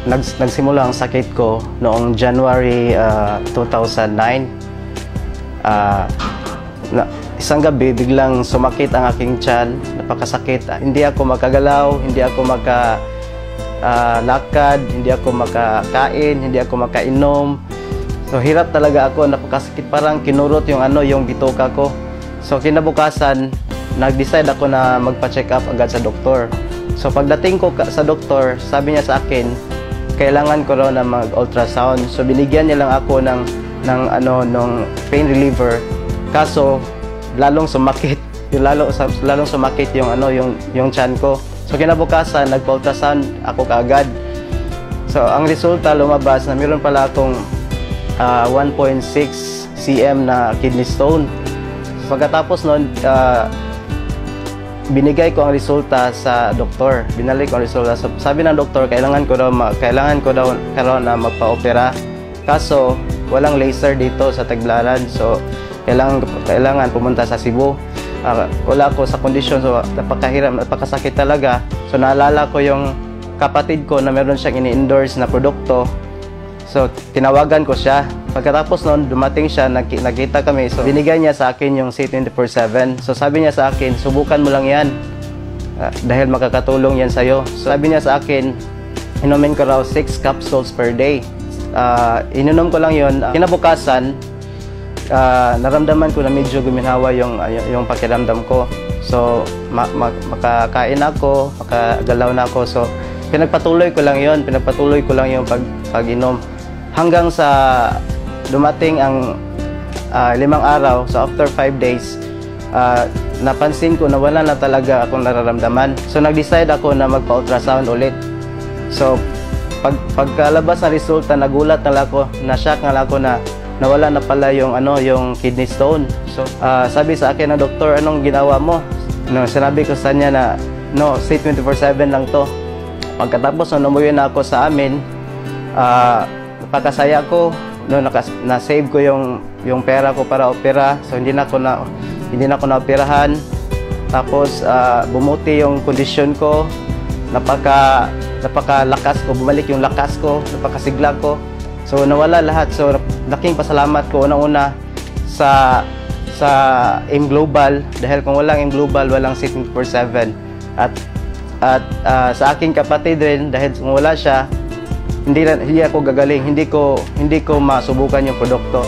nagsimula ang sakit ko noong January 2009. Isang gabi, biglang sumakit ang aking tiyan, napakasakit. Hindi ako makagalaw, hindi ako lakad, hindi ako makakain, hindi ako makainom. So hirap talaga ako, napakasakit, parang kinurot yung bituka ko. So kinabukasan, nag-decide ako na magpa-check up agad sa doktor. So pagdating ko sa doktor, sabi niya sa akin, kailangan ko raw na mag-ultrasound. So binigyan niya lang ako ng pain reliever. Kaso lalong sumakit, lalong sumakit yung tiyan ko. So kinabukasan, nagpa-ultrasound ako kaagad. So ang resulta lumabas na meron pala akong 1.6 cm na kidney stone. Pagkatapos noon, binigay ko ang resulta sa doktor. Binalik ko ang resulta. So, sabi ng doktor, kailangan ko daw na magpa-opera. Kaso walang laser dito sa Tagbilaran. So kailangan pumunta sa Cebu. Wala ako sa kondisyon, so napakahirap, napakasakit talaga. So naalala ko yung kapatid ko na meron siyang ini-endorse na produkto. So tinawagan ko siya. Pagkatapos noon, dumating siya, nakita kami. So binigay niya sa akin yung C24/7. So sabi niya sa akin, subukan mo lang yan. Dahil makakatulong yan sa'yo. So sabi niya sa akin, inumin ko raw 6 capsules per day. Ininom ko lang yun. Kinabukasan, naramdaman ko na medyo guminhawa yung pakiramdam ko. So makakain ako, makagalaw na ako. So pinagpatuloy ko lang yung pag-inom. Hanggang sa dumating ang 5 araw, so after 5 days, napansin ko na wala na talaga akong nararamdaman. So nag-decide ako na magpa-ultrasound ulit. So pagkalabas ng resulta, nagulat na ako, na-shock na ako na nawala na pala yung kidney stone. So sabi sa akin ng doktor, anong ginawa mo? Sinabi ko sa niya na C24/7 lang to. Pagkatapos umuwi na ako sa amin, napakasaya ko. Na-save ko yung pera ko para opera. So hindi na ako na-operahan. Tapos bumuti yung kondisyon ko. Napakalakas ko, bumalik yung lakas ko, napakasigla ko. So nawala lahat. So laking pasalamat ko unang-una sa AIM Global, dahil kung walang AIM Global, walang C24/7. At sa aking kapatid rin, dahil kung wala siya, hindi ako gagaling, hindi ko masubukan yung produkto.